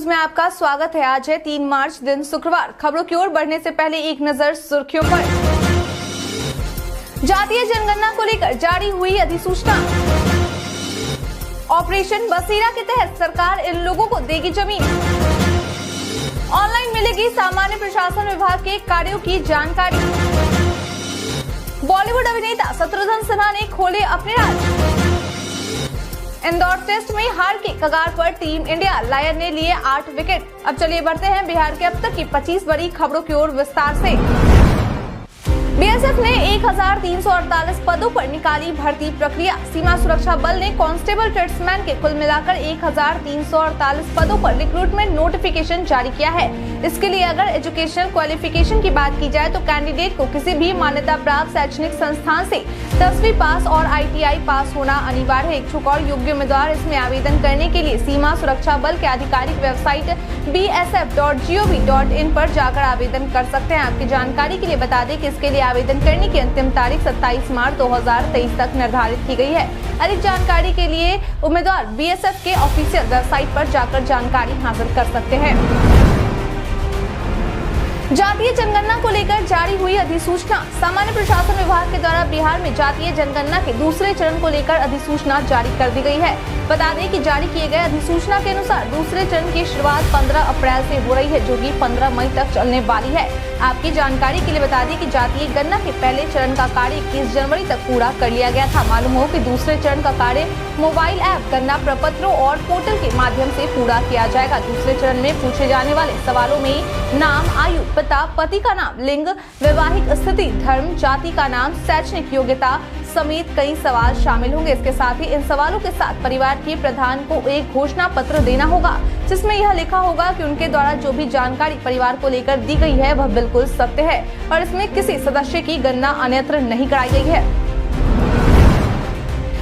News में आपका स्वागत है। आज है 3 मार्च दिन शुक्रवार। खबरों की ओर बढ़ने से पहले एक नजर सुर्खियों पर। जातीय जनगणना को लेकर जारी हुई अधिसूचना। ऑपरेशन बसेरा के तहत सरकार इन लोगों को देगी जमीन। ऑनलाइन मिलेगी सामान्य प्रशासन विभाग के कार्यों की जानकारी। बॉलीवुड अभिनेता शत्रुघ्न सिन्हा ने खोले अपने राज। इंदौर टेस्ट में हार के कगार पर टीम इंडिया, लायन ने लिए 8 विकेट। अब चलिए बढ़ते हैं बिहार के अब तक की 25 बड़ी खबरों की ओर विस्तार से। बीएसएफ ने 1348 पदों पर निकाली भर्ती प्रक्रिया। सीमा सुरक्षा बल ने कांस्टेबल ट्रेड्समैन के कुल मिलाकर 1348 पदों पर रिक्रूटमेंट नोटिफिकेशन जारी किया है। इसके लिए अगर एजुकेशनल क्वालिफिकेशन की बात की जाए तो कैंडिडेट को किसी भी मान्यता प्राप्त शैक्षणिक संस्थान से 10वीं पास और ITI पास होना अनिवार्य है। इच्छुक और योग्य उम्मीदवार इसमें आवेदन करने के लिए सीमा सुरक्षा बल के आधिकारिक वेबसाइट bsf.gov.in पर जाकर आवेदन कर सकते हैं। आपकी जानकारी के लिए बता दें कि इसके लिए आवेदन करने की अंतिम तारीख 27 मार्च 2023 तक निर्धारित की गई है। अधिक जानकारी के लिए उम्मीदवार बीएसएफ के ऑफिशियल वेबसाइट पर जाकर जानकारी हासिल कर सकते हैं। जातीय जनगणना को लेकर जारी हुई अधिसूचना। सामान्य प्रशासन विभाग के द्वारा बिहार में जातीय जनगणना के दूसरे चरण को लेकर अधिसूचना जारी कर दी गई है। बता दें कि जारी किए गए अधिसूचना के अनुसार दूसरे चरण की शुरुआत 15 अप्रैल से हो रही है, जो कि 15 मई तक चलने वाली है। आपकी जानकारी के लिए बता दें कि जातीय गणना के पहले चरण का कार्य 21 जनवरी तक पूरा कर लिया गया था। मालूम हो कि दूसरे चरण का कार्य मोबाइल ऐप, गणना प्रपत्रों और पोर्टल के माध्यम से पूरा किया जाएगा। दूसरे चरण में पूछे जाने वाले सवालों में नाम, आयु, पिता, पति का नाम, लिंग, वैवाहिक स्थिति, धर्म, जाति का नाम, शैक्षणिक योग्यता समेत कई सवाल शामिल होंगे। इसके साथ ही इन सवालों के साथ परिवार के प्रधान को एक घोषणा पत्र देना होगा, जिसमें यह लिखा होगा कि उनके द्वारा जो भी जानकारी परिवार को लेकर दी गई है वह बिल्कुल सत्य है और इसमें किसी सदस्य की गणना अन्यत्र नहीं कराई गई है।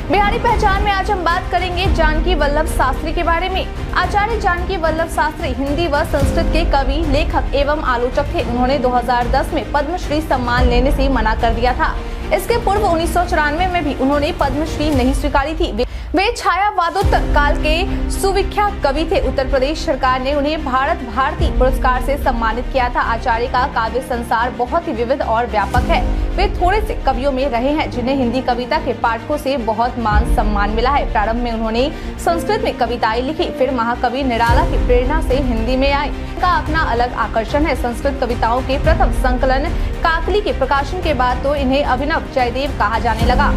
बिहारी पहचान में आज हम बात करेंगे जानकी वल्लभ शास्त्री के बारे में। आचार्य जानकी वल्लभ शास्त्री हिंदी व संस्कृत के कवि, लेखक एवं आलोचक थे। उन्होंने 2010 में पद्मश्री सम्मान लेने से मना कर दिया था। इसके पूर्व 1994 में भी उन्होंने पद्मश्री नहीं स्वीकारी थी। वे छायावादोत्तर काल के सुविख्यात कवि थे। उत्तर प्रदेश सरकार ने उन्हें भारत भारती पुरस्कार से सम्मानित किया था। आचार्य का काव्य संसार बहुत ही विविध और व्यापक है। वे थोड़े से कवियों में रहे हैं जिन्हें हिंदी कविता के पाठकों से बहुत मान सम्मान मिला है। प्रारंभ में उन्होंने संस्कृत में कविताएं लिखी, फिर महाकवि निराला की प्रेरणा से हिंदी में आए। का अपना अलग आकर्षण है। संस्कृत कविताओं के प्रथम संकलन काकली के प्रकाशन के बाद तो इन्हें अभिनव जयदेव कहा जाने लगा।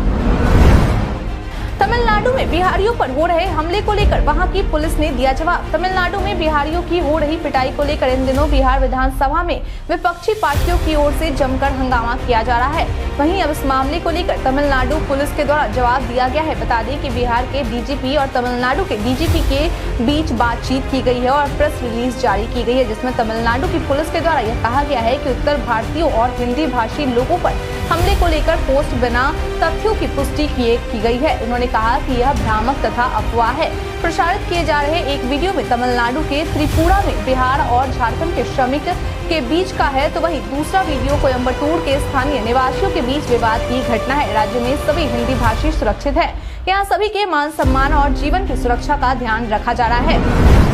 तमिलनाडु में बिहारियों पर हो रहे हमले को लेकर वहां की पुलिस ने दिया जवाब। तमिलनाडु में बिहारियों की हो रही पिटाई को लेकर इन दिनों बिहार विधानसभा में विपक्षी पार्टियों की ओर से जमकर हंगामा किया जा रहा है। वहीं अब इस मामले को लेकर तमिलनाडु पुलिस के द्वारा जवाब दिया गया है। बता दें कि बिहार के डीजीपी और तमिलनाडु के डीजीपी के बीच बातचीत की गई है और प्रेस रिलीज जारी की गई है, जिसमें तमिलनाडु की पुलिस के द्वारा यह कहा गया है कि उत्तर भारतीयों और हिंदी भाषी लोगों पर हमले को लेकर पोस्ट बिना तथ्यों की पुष्टि की गई है। उन्होंने कहा कि यह भ्रामक तथा अफवाह है। प्रसारित किए जा रहे एक वीडियो में तमिलनाडु के त्रिपुरा में बिहार और झारखंड के श्रमिक के बीच का है, तो वहीं दूसरा वीडियो कोयम्बटूर के स्थानीय निवासियों के बीच विवाद की घटना है। राज्य में सभी हिंदी भाषी सुरक्षित है। यहाँ सभी के मान सम्मान और जीवन की सुरक्षा का ध्यान रखा जा रहा है।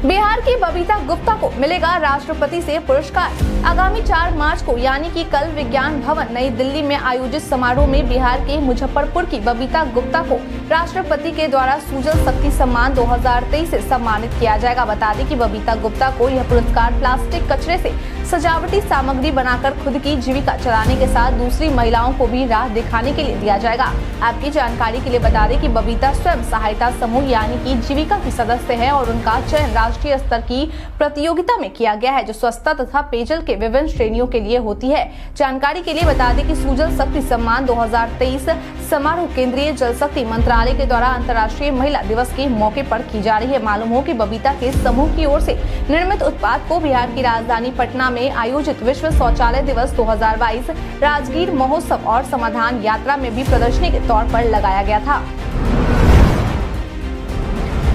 बिहार की बबीता गुप्ता को मिलेगा राष्ट्रपति से पुरस्कार। आगामी 4 मार्च को यानी कि कल विज्ञान भवन नई दिल्ली में आयोजित समारोह में बिहार के मुजफ्फरपुर की बबीता गुप्ता को राष्ट्रपति के द्वारा सुजल शक्ति सम्मान 2023 से सम्मानित किया जाएगा। बता दें कि बबीता गुप्ता को यह पुरस्कार प्लास्टिक कचरे से सजावटी सामग्री बनाकर खुद की जीविका चलाने के साथ दूसरी महिलाओं को भी राह दिखाने के लिए दिया जाएगा। आपकी जानकारी के लिए बता दें कि बबीता स्वयं सहायता समूह यानी कि जीविका की सदस्य है और उनका चयन राष्ट्रीय स्तर की प्रतियोगिता में किया गया है, जो स्वच्छता तथा पेयजल के विभिन्न श्रेणियों के लिए होती है। जानकारी के लिए बता दें कि सुजल शक्ति सम्मान 2023 समारोह केंद्रीय जल शक्ति मंत्रालय के द्वारा अंतर्राष्ट्रीय महिला दिवस के मौके पर की जा रही है। मालूम हो कि बबीता के समूह की ओर से निर्मित उत्पाद को बिहार की राजधानी पटना में आयोजित विश्व शौचालय दिवस 2022 राजगीर महोत्सव और समाधान यात्रा में भी प्रदर्शनी के तौर पर लगाया गया था।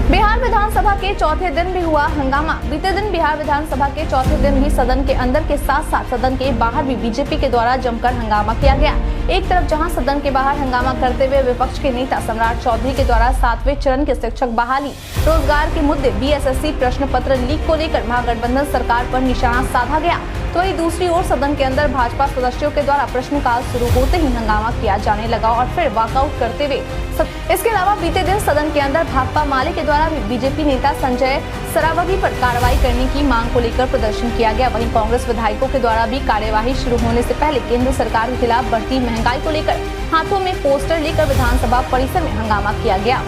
बिहार विधानसभा के चौथे दिन भी हुआ हंगामा। बीते दिन बिहार विधानसभा के चौथे दिन भी सदन के अंदर के साथ साथ सदन के बाहर भी बीजेपी के द्वारा जमकर हंगामा किया गया। एक तरफ जहां सदन के बाहर हंगामा करते हुए विपक्ष के नेता सम्राट चौधरी के द्वारा 7वें चरण के शिक्षक बहाली, रोजगार के मुद्दे, बीएसएससी प्रश्न पत्र लीक को लेकर महागठबंधन सरकार पर निशाना साधा गया, तो वही दूसरी ओर सदन के अंदर भाजपा सदस्यों के द्वारा प्रश्नकाल शुरू होते ही हंगामा किया जाने लगा और फिर वॉकआउट करते हुए इसके अलावा बीते दिन सदन के अंदर भाकपा माले के द्वारा भी बीजेपी नेता संजय सरावगी पर कार्रवाई करने की मांग को लेकर प्रदर्शन किया गया। वहीं कांग्रेस विधायकों के द्वारा भी कार्यवाही शुरू होने से पहले केंद्र सरकार के खिलाफ बढ़ती महंगाई को लेकर हाथों में पोस्टर लेकर विधानसभा परिसर में हंगामा किया गया।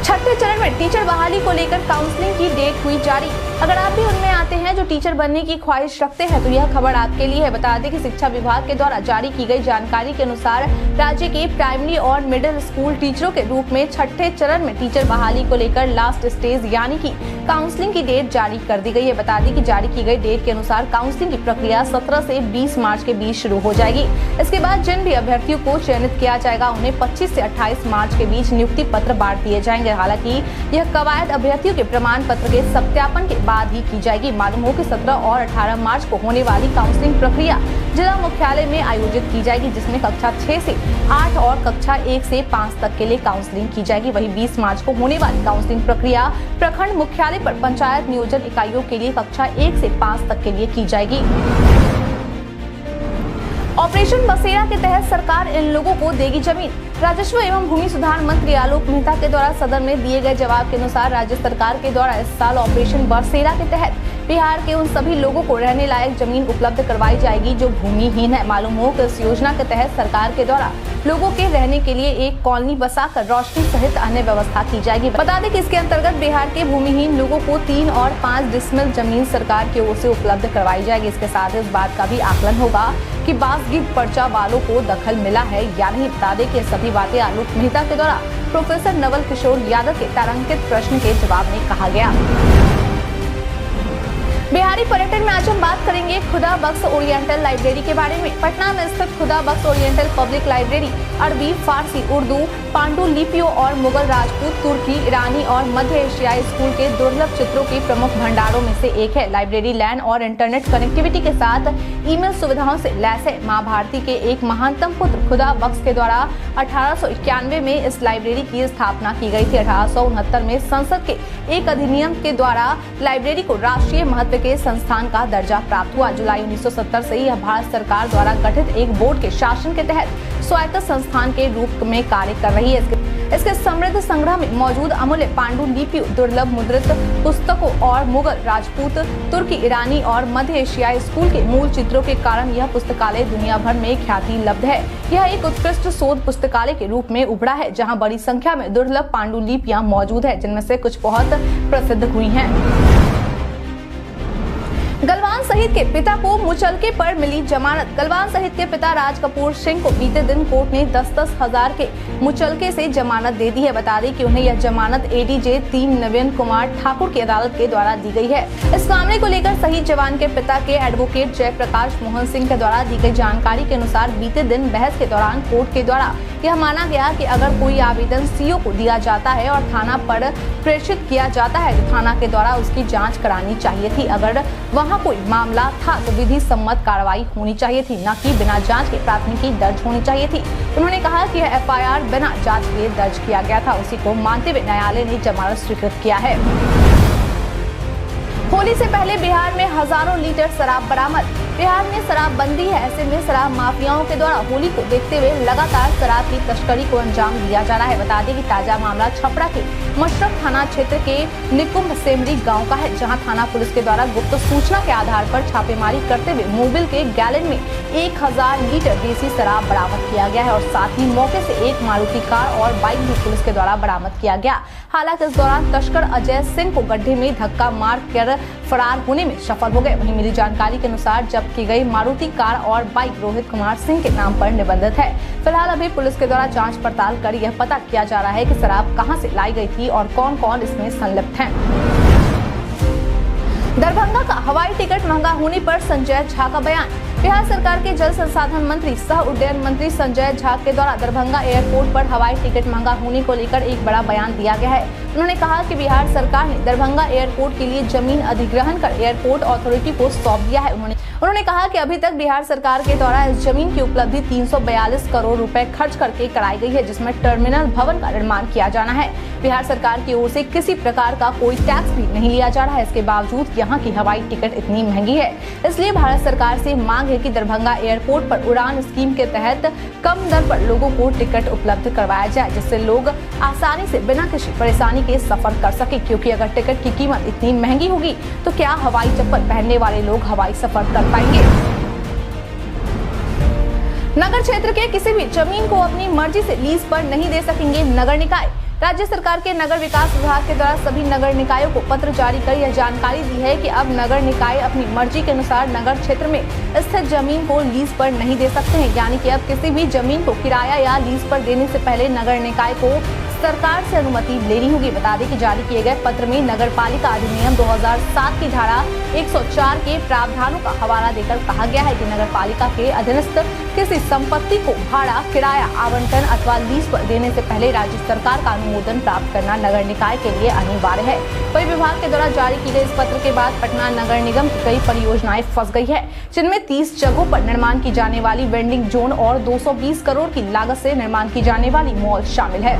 छठे चरण में टीचर बहाली को लेकर काउंसलिंग की डेट हुई जारी। अगर आप भी उनमें आते हैं जो टीचर बनने की ख्वाहिश रखते हैं तो यह खबर आपके लिए है। बता दें कि शिक्षा विभाग के द्वारा जारी की गई जानकारी के अनुसार राज्य के प्राइमरी और मिडिल स्कूल टीचरों के रूप में छठे चरण में टीचर बहाली को लेकर लास्ट स्टेज यानी कि काउंसलिंग की डेट जारी कर दी गई है। बता दें कि जारी की गई डेट के अनुसार काउंसलिंग की प्रक्रिया 17 से 20 मार्च के बीच शुरू हो जाएगी। इसके बाद जिन भी अभ्यर्थियों को चयनित किया जाएगा उन्हें 25 से 28 मार्च के बीच नियुक्ति पत्र बांट दिए जाएंगे। हालांकि यह कवायद अभ्यर्थियों के प्रमाण पत्र के सत्यापन के बाद ही की जाएगी। मालूम हो कि 17 और 18 मार्च को होने वाली काउंसलिंग प्रक्रिया जिला मुख्यालय में आयोजित की जाएगी, जिसमें कक्षा 6 से 8 और कक्षा 1 से 5 तक के लिए काउंसलिंग की जाएगी। वहीं 20 मार्च को होने वाली काउंसलिंग प्रक्रिया प्रखंड मुख्यालय पर पंचायत नियोजन इकाइयों के लिए कक्षा 1 से 5 तक के लिए की जाएगी। ऑपरेशन बसेरा के तहत सरकार इन लोगों को देगी जमीन। राजस्व एवं भूमि सुधार मंत्री आलोक मेहता के द्वारा सदन में दिए गए जवाब के अनुसार राज्य सरकार के द्वारा इस साल ऑपरेशन बसेरा के तहत बिहार के उन सभी लोगों को रहने लायक जमीन उपलब्ध करवाई जाएगी जो भूमिहीन है। मालूम हो कि इस योजना के तहत सरकार के द्वारा लोगों के रहने के लिए एक कॉलोनी बसाकर रोशनी सहित अन्य व्यवस्था की जाएगी। बता दें कि इसके अंतर्गत बिहार के भूमिहीन लोगों को 3 और 5 डिसमिल जमीन सरकार की ओर से उपलब्ध करवाई जाएगी। इसके साथ इस बात का भी आकलन होगा कि बासगीत पर्चा वालों को दखल मिला है या नहीं। बता दें कि सभी बातें आलोक मेहता के द्वारा प्रोफेसर नवल किशोर यादव के तारांकित प्रश्न के जवाब में कहा गया। बिहारी पर्यटन में आज हम बात करेंगे खुदा बख्श ओरिएंटल लाइब्रेरी के बारे में। पटना में स्थित खुदा बख्श ओरिएंटल पब्लिक लाइब्रेरी अरबी, फारसी, उर्दू, पांडुलिपियों और मुगल, राजपूत, तुर्की, ईरानी और मध्य एशियाई स्कूल के दुर्लभ चित्रों के प्रमुख भंडारों में से एक है। लाइब्रेरी लैंड और इंटरनेट कनेक्टिविटी के साथ ईमेल सुविधाओं से लैस है। मां भारती के एक महानतम पुत्र खुदा बख्श के द्वारा 1891 में इस लाइब्रेरी की स्थापना की गई थी। 1869 में संसद के एक अधिनियम के द्वारा लाइब्रेरी को राष्ट्रीय महत्व के संस्थान का दर्जा प्राप्त हुआ। जुलाई 1970 से यह भारत सरकार द्वारा गठित एक बोर्ड के शासन के तहत स्वायत्त संस्थान के रूप में कार्य कर रही है। इसके समृद्ध संग्रह में मौजूद अमूल्य पांडुलिपियों, दुर्लभ मुद्रित पुस्तकों और मुगल, राजपूत, तुर्की, ईरानी और मध्य एशियाई स्कूल के मूल चित्रों के कारण यह पुस्तकालय दुनिया भर में ख्याति लब्ध है। यह एक उत्कृष्ट शोध पुस्तकालय के रूप में उभरा है, जहां बड़ी संख्या में दुर्लभ पांडुलिपियां मौजूद है, जिनमें से कुछ बहुत प्रसिद्ध हुई हैं। गलवान शहीद के पिता को मुचलके पर मिली जमानत। गलवान शहीद के पिता राज कपूर सिंह को बीते दिन कोर्ट ने 10-10 हजार के मुचलके से जमानत दे दी है। बता दें कि उन्हें यह जमानत एडीजे 3 नवीन कुमार ठाकुर की अदालत के द्वारा दी गई है। इस मामले को लेकर शहीद जवान के पिता के एडवोकेट जयप्रकाश मोहन सिंह के द्वारा दी गई जानकारी के अनुसार बीते दिन बहस के दौरान कोर्ट के द्वारा यह माना गया कि अगर कोई आवेदन सीओ को दिया जाता है और थाना पर प्रेषित किया जाता है तो थाना के द्वारा उसकी जांच करानी चाहिए थी। अगर वहां कोई मामला था तो विधि सम्मत कार्रवाई होनी चाहिए थी, न कि बिना जांच के प्राथमिकी दर्ज होनी चाहिए थी। उन्होंने कहा कि यह एफआईआर बिना जांच के दर्ज किया गया था। उसी को मानते हुए न्यायालय ने जमानत स्वीकृत किया है। होली से पहले बिहार में हजारों लीटर शराब बरामद। बिहार में शराबबंदी है, ऐसे में शराब माफियाओं के द्वारा होली को देखते हुए लगातार शराब की तस्करी को अंजाम दिया जा रहा है। बता दें कि ताजा मामला छपरा के मशरफ थाना क्षेत्र के निकुंभ सेमरी गांव का है, जहां थाना पुलिस के द्वारा गुप्त सूचना के आधार पर छापेमारी करते हुए मोबिल के गैलन में 1000 लीटर देसी शराब बरामद किया गया है और साथ ही मौके से एक मारुति कार और बाइक भी पुलिस के द्वारा बरामद किया गया। हालांकि इस दौरान तस्कर अजय सिंह को गड्ढे में धक्का मार कर फरार होने में सफल हो गए। वहीं मिली जानकारी के अनुसार जब्त की गई मारुति कार और बाइक रोहित कुमार सिंह के नाम पर निबंधित है। फिलहाल अभी पुलिस के द्वारा जांच पड़ताल कर यह पता किया जा रहा है कि शराब कहां से लाई गई थी और कौन कौन इसमें संलिप्त हैं। दरभंगा का हवाई टिकट महंगा होने पर संजय झा का बयान। बिहार सरकार के जल संसाधन मंत्री सह उड्डयन मंत्री संजय झा के द्वारा दरभंगा एयरपोर्ट पर हवाई टिकट महंगा होने को लेकर एक बड़ा बयान दिया गया है। उन्होंने कहा कि बिहार सरकार ने दरभंगा एयरपोर्ट के लिए जमीन अधिग्रहण कर एयरपोर्ट अथॉरिटी को सौंप दिया है। उन्होंने कहा कि अभी तक बिहार सरकार के द्वारा इस जमीन की उपलब्धि 342 करोड़ रुपए खर्च करके कराई गई है, जिसमें टर्मिनल भवन का निर्माण किया जाना है। बिहार सरकार की ओर से किसी प्रकार का कोई टैक्स भी नहीं लिया जा रहा है। इसके बावजूद यहाँ की हवाई टिकट इतनी महंगी है। इसलिए भारत सरकार से मांग है कि दरभंगा एयरपोर्ट पर उड़ान स्कीम के तहत कम दर पर लोगों को टिकट उपलब्ध करवाया जाए, जिससे लोग आसानी से बिना किसी परेशानी के सफर कर सके। क्योंकि अगर टिकट की कीमत इतनी महंगी होगी तो क्या हवाई चप्पल पहनने वाले लोग हवाई सफर कर पाएंगे? नगर क्षेत्र के किसी भी जमीन को अपनी मर्जी से लीज पर नहीं दे सकेंगे नगर निकाय। राज्य सरकार के नगर विकास विभाग के द्वारा सभी नगर निकायों को पत्र जारी कर यह जानकारी दी है कि अब नगर निकाय अपनी मर्जी के अनुसार नगर क्षेत्र में स्थित जमीन को लीज पर नहीं दे सकते हैं। यानी कि अब किसी भी जमीन को किराया या लीज पर देने से पहले नगर निकाय को सरकार से अनुमति लेनी होगी। बता दें कि जारी किए गए पत्र में नगर पालिका अधिनियम 2007 की धारा 104 के प्रावधानों का हवाला देकर कहा गया है कि नगर पालिका के अधीनस्थ किसी संपत्ति को भाड़ा, किराया, आवंटन अथवा लीज पर देने से पहले राज्य सरकार का अनुमोदन प्राप्त करना नगर निकाय के लिए अनिवार्य है। वही विभाग के द्वारा जारी की गई इस पत्र के बाद पटना नगर निगम की कई परियोजनाएं फंस गई है, जिनमें 30 जगहों पर निर्माण की जाने वाली वेंडिंग जोन और 220 करोड़ की लागत से निर्माण की जाने वाली मॉल शामिल है।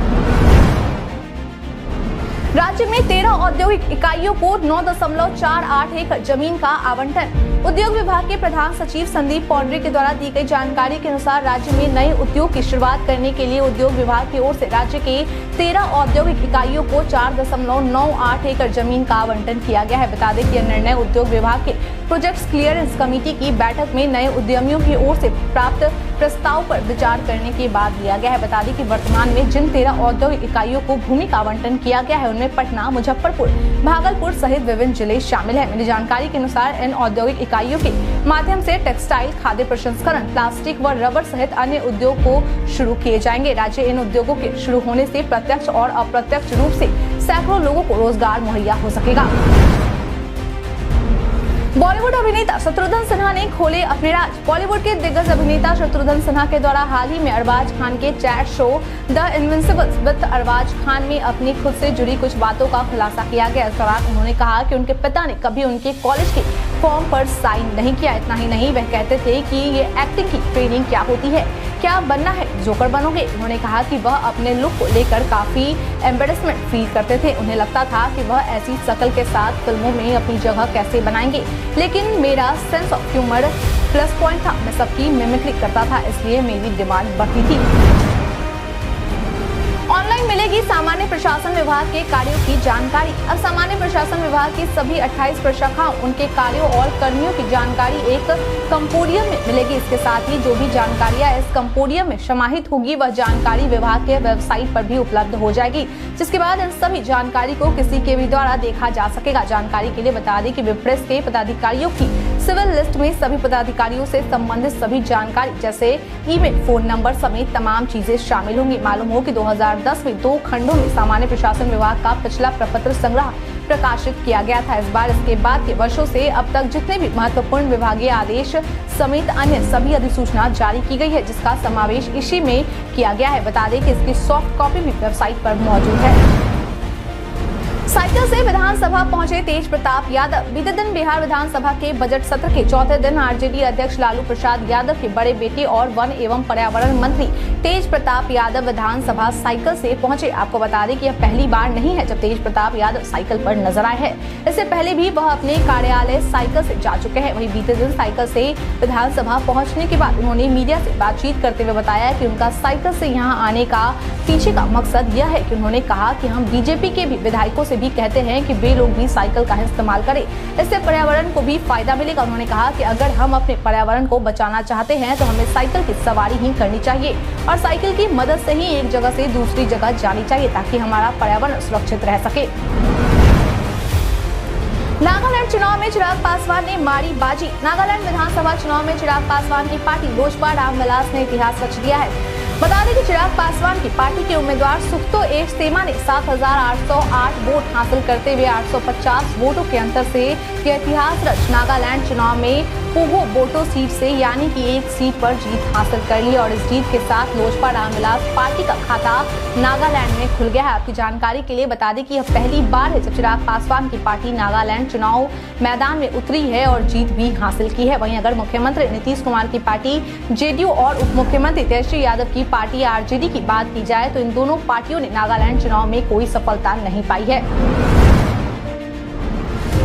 राज्य में 13 औद्योगिक इकाइयों को 9.48 एकड़ जमीन का आवंटन। उद्योग विभाग के प्रधान सचिव संदीप पौंडरी के द्वारा दी गई जानकारी के अनुसार राज्य में नए उद्योग की शुरुआत करने के लिए उद्योग विभाग की ओर से राज्य के 13 औद्योगिक इकाइयों को 4.98 एकड़ जमीन का आवंटन किया गया है। बता दें कि यह निर्णय उद्योग विभाग के प्रोजेक्ट्स क्लियरेंस कमेटी की बैठक में नए उद्यमियों की ओर से प्राप्त प्रस्ताव पर विचार करने के बाद लिया गया है। बता दें कि वर्तमान में जिन 13 औद्योगिक इकाइयों को भूमि का आवंटन किया गया है उनमें पटना, मुजफ्फरपुर, भागलपुर सहित विभिन्न जिले शामिल हैं। मिली जानकारी के अनुसार इन औद्योगिक इकाइयों के माध्यम से टेक्सटाइल, खाद्य प्रसंस्करण, प्लास्टिक व रबर सहित अन्य उद्योग को शुरू किए जाएंगे। राज्य इन उद्योगों के शुरू होने से प्रत्यक्ष और अप्रत्यक्ष रूप से सैकड़ों लोगों को रोजगार मुहैया हो सकेगा। बॉलीवुड अभिनेता शत्रुघ्न सिन्हा ने खोले अपने राज। बॉलीवुड के दिग्गज अभिनेता शत्रुघ्न सिन्हा के द्वारा हाल ही में अरबाज खान के chat show the Invincibles with Arbaaz Khan में अपनी खुद से जुड़ी कुछ बातों का खुलासा किया गया। इस दौरान उन्होंने कहा कि उनके पिता ने कभी उनके कॉलेज के फॉर्म पर साइन नहीं किया। इतना ही नहीं, वह कहते थे कि ये एक्टिंग की ट्रेनिंग क्या होती है, क्या बनना है, जोकर बनोगे। उन्होंने कहा कि वह अपने लुक को लेकर काफी एम्बेरसमेंट फील करते थे। उन्हें लगता था कि वह ऐसी शक्ल के साथ फिल्मों में अपनी जगह कैसे बनाएंगे, लेकिन मेरा sense of humour plus point था। मैं सबकी मिमिक्री करता था, इसलिए मेरी डिमांड बढ़ती थी। ऑनलाइन मिलेगी सामान्य प्रशासन विभाग के कार्यों की जानकारी। अब सामान्य प्रशासन विभाग की सभी 28 प्रशाखाओं, उनके कार्यों और कर्मियों की जानकारी एक कंपोडियम में मिलेगी। इसके साथ ही जो भी जानकारियां इस कंपोडियम में समाहित होगी वह जानकारी विभाग के वेबसाइट पर भी उपलब्ध हो जाएगी, जिसके बाद इन सभी जानकारी को किसी के भी द्वारा देखा जा सकेगा। जानकारी के लिए बता दें कि विप्रेस के पदाधिकारियों की सिविल लिस्ट में सभी पदाधिकारियों से संबंधित सभी जानकारी जैसे ईमेल, फोन नंबर समेत तमाम चीजें शामिल होंगी। मालूम हो कि 2010 में 2 खंडों में सामान्य प्रशासन विभाग का पिछला प्रपत्र संग्रह प्रकाशित किया गया था। इस बार इसके बाद के वर्षों से अब तक जितने भी महत्वपूर्ण विभागीय आदेश समेत अन्य सभी अधिसूचना जारी की गई है, जिसका समावेश इसी में किया गया है। बता दें कि इसकी सॉफ्ट कॉपी भी वेबसाइट पर मौजूद है। साइकिल से विधानसभा पहुंचे तेज प्रताप यादव। बीते दिन बिहार विधानसभा के बजट सत्र के चौथे दिन आरजेडी अध्यक्ष लालू प्रसाद यादव के बड़े बेटे और वन एवं पर्यावरण मंत्री तेज प्रताप यादव विधानसभा साइकिल से पहुंचे। आपको बता दें कि यह पहली बार नहीं है जब तेज प्रताप यादव साइकिल पर नजर आए हैं। इससे पहले भी वह अपने कार्यालय साइकिल से जा चुके हैं। वहीं बीते दिन साइकिल से विधानसभा पहुंचने के बाद उन्होंने मीडिया से बातचीत करते हुए बताया कि उनका साइकिल से यहाँ आने का पीछे का मकसद यह है कि उन्होंने कहा कि हम बीजेपी के भी विधायकों से भी कहते हैं कि वे लोग भी साइकिल का इस्तेमाल करें, इससे पर्यावरण को भी फायदा मिलेगा। उन्होंने कहा कि अगर हम अपने पर्यावरण को बचाना चाहते हैं तो हमें साइकिल की सवारी ही करनी चाहिए और साइकिल की मदद से ही एक जगह से दूसरी जगह जानी चाहिए ताकि हमारा पर्यावरण सुरक्षित रह सके। नागालैंड चुनाव में चिराग पासवान ने मारी बाजी। नागालैंड विधानसभा चुनाव में चिराग पासवान की पार्टी लोजपा रामविलास ने इतिहास रच दिया है। बता दें कि चिराग पासवान की पार्टी के उम्मीदवार सुख्तो एसेमा ने 7,808 वोट हासिल करते हुए 850 वोटों के अंतर से यह इतिहास रच नागालैंड चुनाव में पोहो बोटो सीट से यानी कि एक सीट पर जीत हासिल कर ली और इस जीत के साथ लोजपा रामविलास पार्टी का खाता नागालैंड में खुल गया है। आपकी जानकारी के लिए बता दें कि यह पहली बार है जब चिराग पासवान की पार्टी नागालैंड चुनाव मैदान में उतरी है और जीत भी हासिल की है। वहीं अगर मुख्यमंत्री नीतीश कुमार की पार्टी जेडीयू और उप मुख्यमंत्री तेजस्वी यादव की पार्टी आरजेडी की बात की जाए तो इन दोनों पार्टियों ने नागालैंड चुनाव में कोई सफलता नहीं पाई है।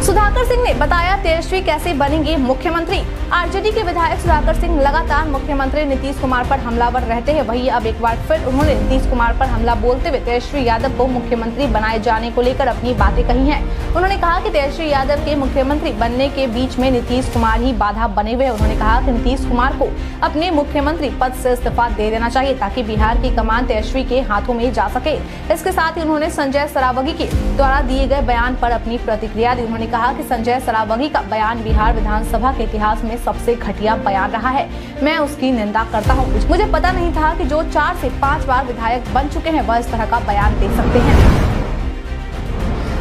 सुधाकर सिंह ने बताया तेजस्वी कैसे बनेंगे मुख्यमंत्री। आरजेडी के विधायक सुधाकर सिंह लगातार मुख्यमंत्री नीतीश कुमार पर हमलावर रहते हैं। वहीं अब एक बार फिर उन्होंने नीतीश कुमार पर हमला बोलते हुए तेजस्वी यादव को मुख्यमंत्री बनाए जाने को लेकर अपनी बातें कही हैं। उन्होंने कहा कि तेजस्वी यादव के मुख्यमंत्री बनने के बीच में नीतीश कुमार ही बाधा बने हुए। उन्होंने कहा कि नीतीश कुमार को अपने मुख्यमंत्री पद से इस्तीफा दे देना चाहिए ताकि बिहार की कमान तेजस्वी के हाथों में जा सके। इसके साथ ही उन्होंने संजय सरावगी के द्वारा दिए गए बयान पर अपनी प्रतिक्रिया दी। उन्होंने कहा कि संजय सरावगी का बयान बिहार विधानसभा के इतिहास में सबसे घटिया बयान रहा है। मैं उसकी निंदा करता हूं। मुझे पता नहीं था कि जो 4 से 5 बार विधायक बन चुके हैं वह इस तरह का बयान दे सकते हैं।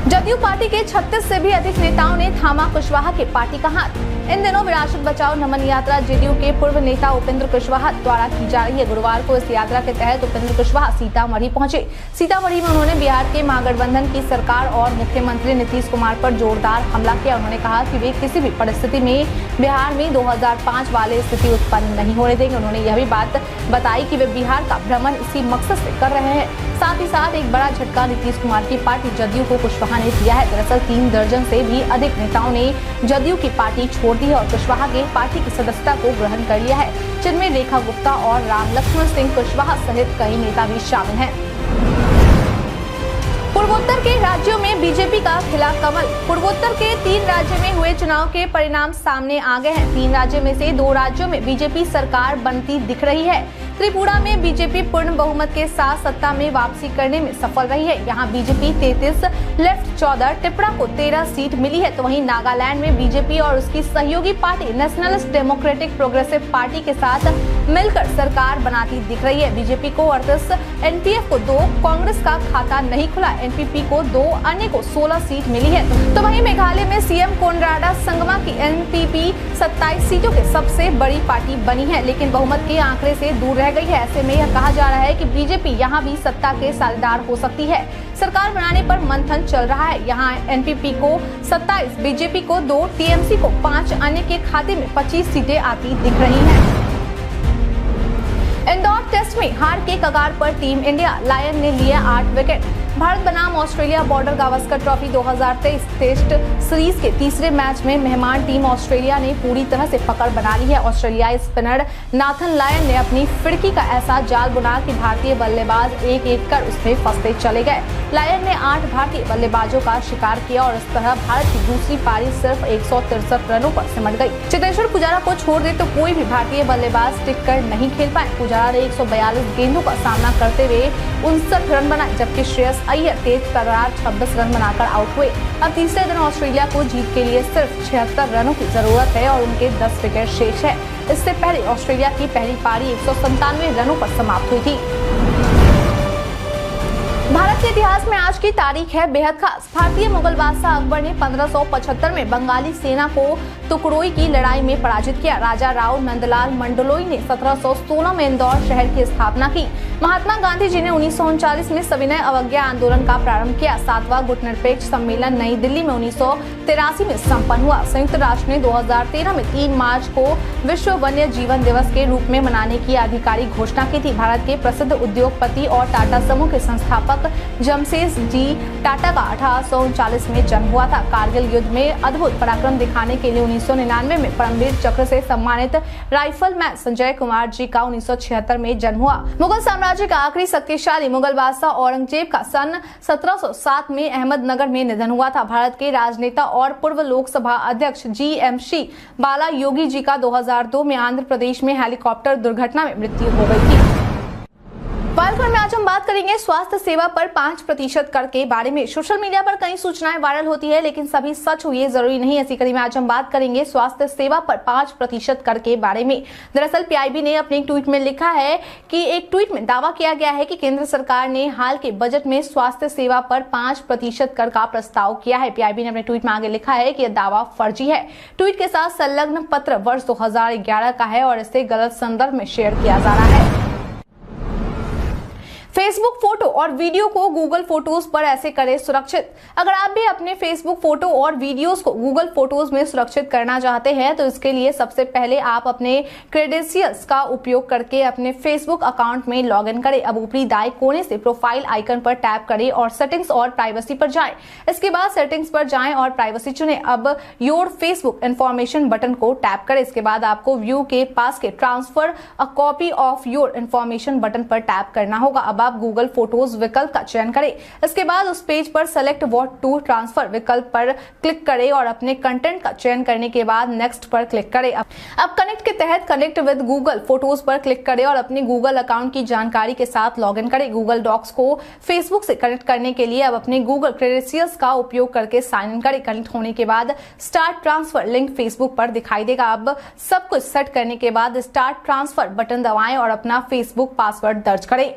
जदयू पार्टी के 36 से भी अधिक नेताओं ने थामा कुशवाहा के पार्टी का हाथ। इन दिनों विरासत बचाओ नमन यात्रा जेडीयू के पूर्व नेता उपेंद्र कुशवाहा द्वारा की जा रही है। गुरुवार को इस यात्रा के तहत उपेंद्र कुशवाहा सीतामढ़ी पहुंचे। सीतामढ़ी में उन्होंने बिहार के महागठबंधन की सरकार और मुख्यमंत्री नीतीश कुमार पर जोरदार हमला किया। उन्होंने कहा कि वे किसी भी परिस्थिति में बिहार में 2005 वाली स्थिति उत्पन्न नहीं होने देंगे। उन्होंने यह भी बात बताई कि वे बिहार का भ्रमण इसी मकसद से कर रहे हैं। साथ ही साथ एक बड़ा झटका नीतीश कुमार की पार्टी जदयू को कुशवाहा ने दिया है। दरअसल 3 दर्जन से भी अधिक नेताओं ने जदयू की पार्टी छोड़ दी है और कुशवाहा के पार्टी की सदस्यता को ग्रहण कर लिया है, जिनमें रेखा गुप्ता और राम लक्ष्मण सिंह कुशवाहा सहित कई नेता भी शामिल हैं। पूर्वोत्तर के राज्यों में बीजेपी का खिला कमल। पूर्वोत्तर के 3 राज्यों में हुए चुनाव के परिणाम सामने आ गए हैं। 3 राज्यों में से 2 राज्यों में बीजेपी सरकार बनती दिख रही है। त्रिपुरा में बीजेपी पूर्ण बहुमत के साथ सत्ता में वापसी करने में सफल रही है। यहाँ बीजेपी 33, लेफ्ट 14, त्रिपुरा को 13 सीट मिली है। तो वहीं नागालैंड में बीजेपी और उसकी सहयोगी party nationalist democratic progressive party के साथ मिलकर सरकार बनाती दिख रही है। बीजेपी को 38, एनपीएफ को 2, कांग्रेस का खाता नहीं खुला, एनपीपी को 2, अन्य को 16 सीट मिली है। तो वहीं मेघालय में सीएम कोनराडा संगमा की एनपीपी 27 सीटों के सबसे बड़ी पार्टी बनी है, लेकिन बहुमत के आंकड़े से दूर रह गई है। ऐसे में यह कहा जा रहा है कि बीजेपी यहां भी सत्ता के साझेदार हो सकती है। सरकार बनाने पर मंथन चल रहा है। यहां एनपीपी को 27, बीजेपी को 2, टीएमसी को 5, अन्य के खाते में 25 सीटें आती दिख रही हैं। इंदौर टेस्ट में हार के कगार पर टीम इंडिया, लायन ने लिए 8 विकेट। भारत बनाम Australia Border Gavaskar trophy 2023 test series के तीसरे मैच में मेहमान टीम ऑस्ट्रेलिया ने पूरी तरह से पकड़ बना ली है। ऑस्ट्रेलियाई स्पिनर नाथन लायन ने अपनी फिरकी का ऐसा जाल बुना कि भारतीय बल्लेबाज एक-एक कर उसमें फंसते चले गए। लायन ने 8 भारतीय बल्लेबाजों का शिकार किया और इस तरह भारत की दूसरी पारी सिर्फ 163 रनों पर सिमट गई। चेतेश्वर पुजारा को छोड़ दे तो कोई भी भारतीय बल्लेबाज टिककर नहीं खेल पाए। पुजारा ने 142 गेंदों का सामना करते हुए 59 रन बनाए, जबकि श्रेयस अय्यर तेज तर्रार 26 रन बनाकर आउट हुए। अब तीसरे दिन ऑस्ट्रेलिया को जीत के लिए सिर्फ 76 रनों की जरूरत है और उनके 10 विकेट शेष है। इससे पहले ऑस्ट्रेलिया की पहली पारी 197 रनों पर समाप्त हुई थी। भारत के इतिहास में आज की तारीख है बेहद खास। भारतीय मुगल बादशाह अकबर ने 1575 में बंगाली सेना को तुकड़ोई की लड़ाई में पराजित किया। राजा राव नंदलाल मंडलोई ने 1716 में इंदौर शहर की स्थापना की। महात्मा गांधी जी ने 1939 में सविनय अवज्ञा आंदोलन का प्रारंभ किया। 7वां गुटनिरपेक्ष सम्मेलन नई दिल्ली में 1983 में संपन्न हुआ। संयुक्त राष्ट्र ने 2013 में 3 मार्च को विश्व वन्य जीवन दिवस के रूप में मनाने की आधिकारिक घोषणा की थी। भारत के प्रसिद्ध उद्योगपति और टाटा समूह के संस्थापक जमशेदजी टाटा का 1839 में जन्म हुआ था। कारगिल युद्ध में अद्भुत पराक्रम दिखाने के लिए 1999 में परमवीर चक्र से सम्मानित राइफलमैन संजय कुमार जी का 1976 में जन्म हुआ। मुगल साम्राज्य का आखिरी शक्तिशाली मुगल बादशाह औरंगजेब का सन 1707 में अहमदनगर में निधन हुआ था। भारत के राजनेता और पूर्व लोकसभा अध्यक्ष GMC बाला योगी जी का 2002 में आंध्र प्रदेश में हेलीकॉप्टर दुर्घटना में मृत्यु हो गई थी। वायरल में आज हम बात करेंगे स्वास्थ्य सेवा पर 5% कर के बारे में। सोशल मीडिया पर कई सूचनाएं वायरल होती है, लेकिन सभी सच हुई जरूरी नहीं। ऐसी कड़ी में आज हम बात करेंगे स्वास्थ्य सेवा पर 5% कर के बारे में। दरअसल पीआईबी ने अपने एक ट्वीट में लिखा है कि एक ट्वीट में दावा किया गया है कि केंद्र सरकार ने हाल के बजट में स्वास्थ्य सेवा पर 5% कर का प्रस्ताव किया है। पीआईबी ने अपने ट्वीट में आगे लिखा है कि यह दावा फर्जी है। ट्वीट के साथ संलग्न पत्र वर्ष 2011 का है और इसे गलत संदर्भ में शेयर किया जा रहा है। फेसबुक फोटो और वीडियो को गूगल फोटोज पर ऐसे करें सुरक्षित। अगर आप भी अपने फेसबुक फोटो और वीडियोस को गूगल फोटोज में सुरक्षित करना चाहते हैं तो इसके लिए सबसे पहले आप अपने क्रेडेंशियल्स का उपयोग करके अपने फेसबुक अकाउंट में लॉगिन करें। अब ऊपरी दाएं कोने से प्रोफाइल आइकन पर टैप करें और सेटिंग्स और प्राइवेसी पर जाएं। इसके बाद सेटिंग्स पर जाएं और प्राइवेसी चुनें। अब योर फेसबुक इन्फॉर्मेशन बटन को टैप करें। इसके बाद आपको व्यू के पास के transfer a copy of your information button पर टैप करना होगा। अब आप गूगल फोटोज विकल्प का चयन करें। इसके बाद उस पेज पर सेलेक्ट व्हाट टू ट्रांसफर विकल्प पर क्लिक करें और अपने कंटेंट का चयन करने के बाद नेक्स्ट पर क्लिक करें। अब कनेक्ट के तहत कनेक्ट विद गूगल फोटोज पर क्लिक करें और अपने गूगल अकाउंट की जानकारी के साथ लॉगिन करें। गूगल डॉक्स को फेसबुक से कनेक्ट करने के लिए अब अपने गूगल क्रेडेंशियल्स का उपयोग करके साइन इन करें। कनेक्ट होने के बाद स्टार्ट ट्रांसफर लिंक फेसबुक पर दिखाई देगा। अब सब कुछ सेट करने के बाद स्टार्ट ट्रांसफर बटन दबाएं और अपना फेसबुक पासवर्ड दर्ज करें।